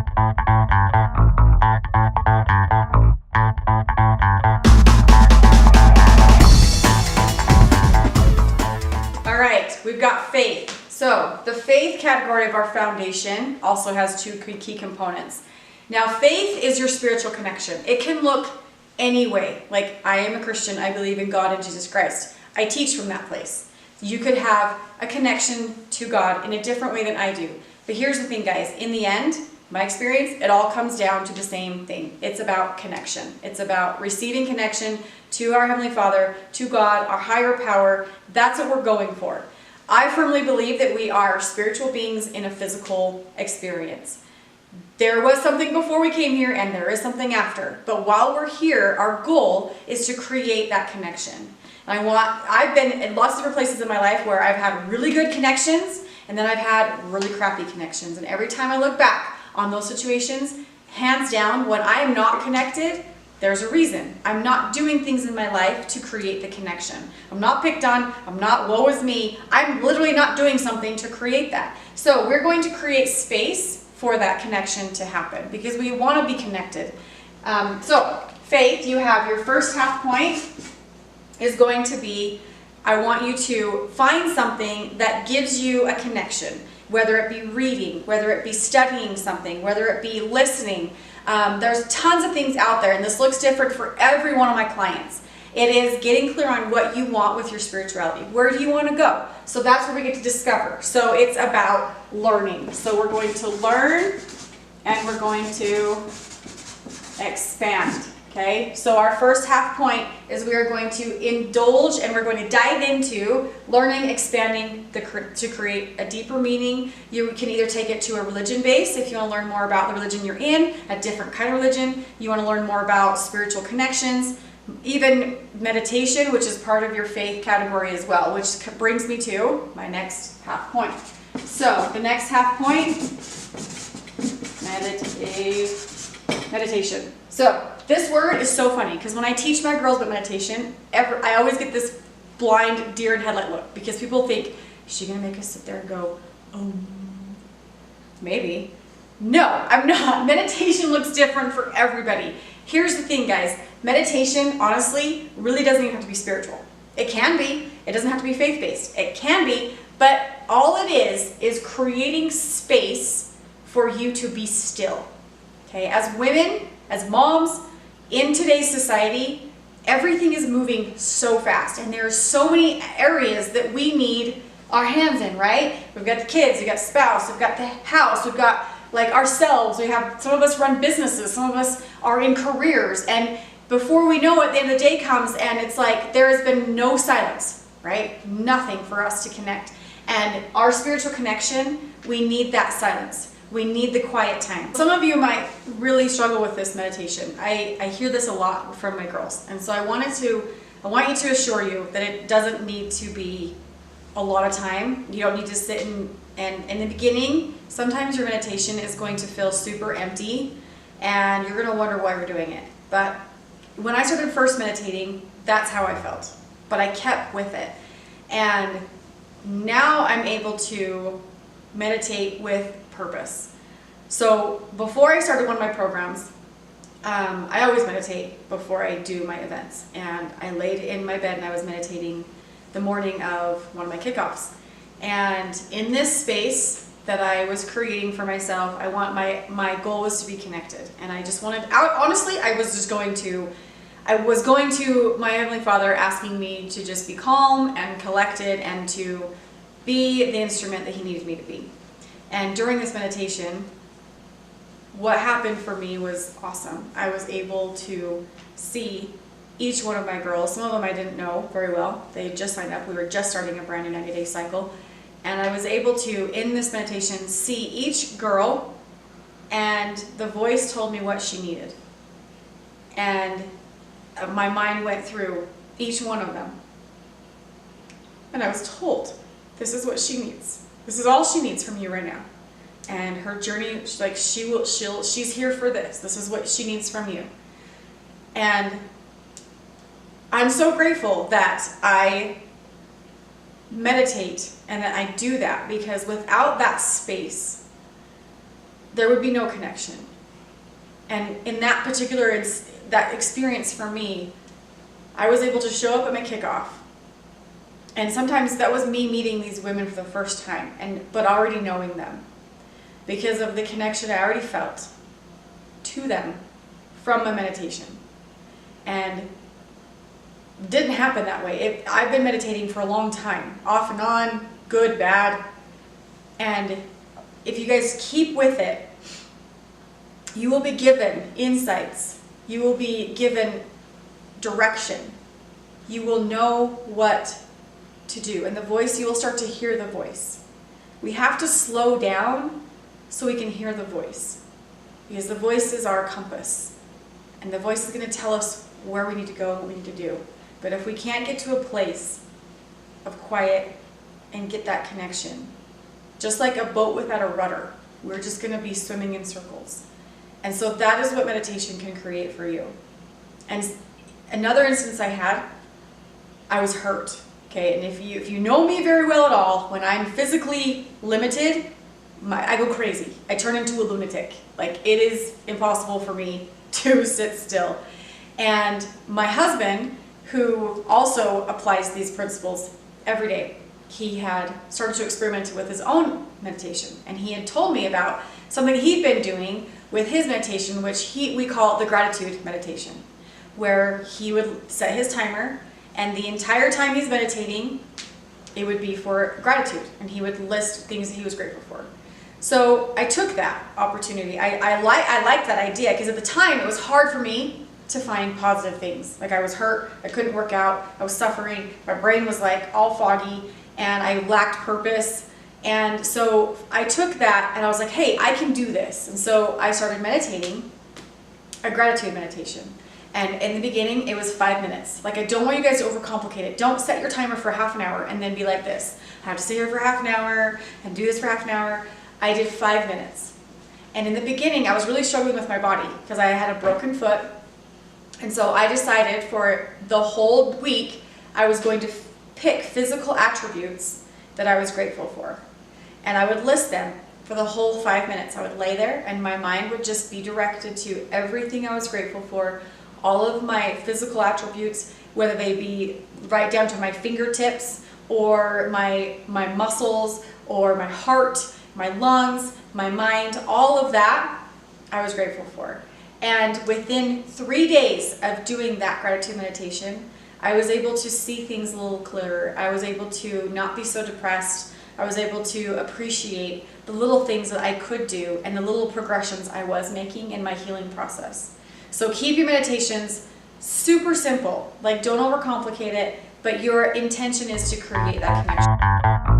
All right, we've got faith. So the faith category of our foundation also has two key components. Now, faith is your spiritual connection. It can look any way. Like, I am a Christian, I believe in God and Jesus Christ. I teach from that place. You could have a connection to God in a different way than I do. But here's the thing, guys. In the end, my experience, it all comes down to the same thing. It's about connection. It's about receiving connection to our Heavenly Father, to God, our higher power. That's what we're going for. I firmly believe that we are spiritual beings in a physical experience. There was something before we came here and there is something after. But while we're here, our goal is to create that connection. And I've been in lots of different places in my life where I've had really good connections and then I've had really crappy connections. And every time I look back on those situations, hands down, when I am not connected, there's a reason. I'm not doing things in my life to create the connection. I'm not picked on. I'm not woe is me. I'm literally not doing something to create that. So we're going to create space for that connection to happen because we want to be connected. So faith, you have your first half point is going to be, I want you to find something that gives you a connection, whether it be reading, whether it be studying something, whether it be listening. There's tons of things out there, and this looks different for every one of my clients. It is getting clear on what you want with your spirituality. Where do you want to go? So that's where we get to discover. So it's about learning. So we're going to learn and we're going to expand. Okay, so our first half point is we are going to indulge and we're going to dive into learning, expanding to create a deeper meaning. You can either take it to a religion base if you want to learn more about the religion you're in, a different kind of religion. You want to learn more about spiritual connections, even meditation, which is part of your faith category as well, which brings me to my next half point. So the next half point, meditation. So this word is so funny because when I teach my girls about meditation, I always get this blind deer in headlight look because people think, is she going to make us sit there and go, oh, maybe. No, I'm not. Meditation looks different for everybody. Here's the thing, guys. Meditation, honestly, really doesn't even have to be spiritual. It can be. It doesn't have to be faith-based. It can be. But all it is creating space for you to be still. Okay? As women, as moms, in today's society, everything is moving so fast. And there are so many areas that we need our hands in, right? We've got the kids, we've got spouse, we've got the house, we've got like ourselves, we have, some of us run businesses, some of us are in careers, and before we know it, the end of the day comes and it's like there has been no silence, right? Nothing for us to connect. And our spiritual connection, we need that silence. We need the quiet time. Some of you might really struggle with this meditation. I hear this a lot from my girls, and so I want you to assure you that it doesn't need to be a lot of time. You don't need to sit and in the beginning, sometimes your meditation is going to feel super empty and you're going to wonder why you're doing it. But when I started first meditating, that's how I felt. But I kept with it. And now I'm able to meditate with purpose. So before I started one of my programs, I always meditate before I do my events. And I laid in my bed and I was meditating the morning of one of my kickoffs. And in this space that I was creating for myself, my goal was to be connected. And I just wanted, honestly, I was going to my Heavenly Father asking me to just be calm and collected and to be the instrument that He needed me to be. And during this meditation, what happened for me was awesome. I was able to see each one of my girls. Some of them I didn't know very well. They had just signed up. We were just starting a brand new 90-day cycle. And I was able to, in this meditation, see each girl, and the voice told me what she needed. And my mind went through each one of them. And I was told, this is what she needs. This is all she needs from you right now. And her journey, like she's here for this. This is what she needs from you. And I'm so grateful that I meditate and that I do that, because without that space, there would be no connection. And in that particular that experience for me, I was able to show up at my kickoff. And sometimes that was me meeting these women for the first time, but already knowing them because of the connection I already felt to them from my meditation. And it didn't happen that way. I've been meditating for a long time, off and on, good, bad. And if you guys keep with it, you will be given insights. You will be given direction. You will know what to do. And the voice, you will start to hear the voice. We have to slow down so we can hear the voice. Because the voice is our compass. And the voice is going to tell us where we need to go and what we need to do. But if we can't get to a place of quiet and get that connection, just like a boat without a rudder, we're just going to be swimming in circles. And so that is what meditation can create for you. And another instance I was hurt. Okay, and if you know me very well at all, when I'm physically limited, I go crazy. I turn into a lunatic. Like, it is impossible for me to sit still. And my husband, who also applies these principles every day, he had started to experiment with his own meditation. And he had told me about something he'd been doing with his meditation, which we call the gratitude meditation, where he would set his timer, and the entire time he's meditating, it would be for gratitude, and he would list things that he was grateful for. So I took that opportunity. I liked that idea, because at the time it was hard for me to find positive things. Like, I was hurt, I couldn't work out, I was suffering, my brain was like all foggy, and I lacked purpose. And so I took that and I was like, hey, I can do this. And so I started meditating, a gratitude meditation. And in the beginning, it was 5 minutes. Like, I don't want you guys to overcomplicate it. Don't set your timer for half an hour and then be like this. I have to sit here for half an hour and do this for half an hour. I did 5 minutes. And in the beginning, I was really struggling with my body because I had a broken foot. And so I decided for the whole week, I was going to pick physical attributes that I was grateful for. And I would list them for the whole 5 minutes. I would lay there and my mind would just be directed to everything I was grateful for, all of my physical attributes, whether they be right down to my fingertips or my muscles or my heart, my lungs, my mind, all of that I was grateful for. And within 3 days of doing that gratitude meditation, I was able to see things a little clearer. I was able to not be so depressed. I was able to appreciate the little things that I could do and the little progressions I was making in my healing process. So keep your meditations super simple. Like, don't overcomplicate it, but your intention is to create that connection.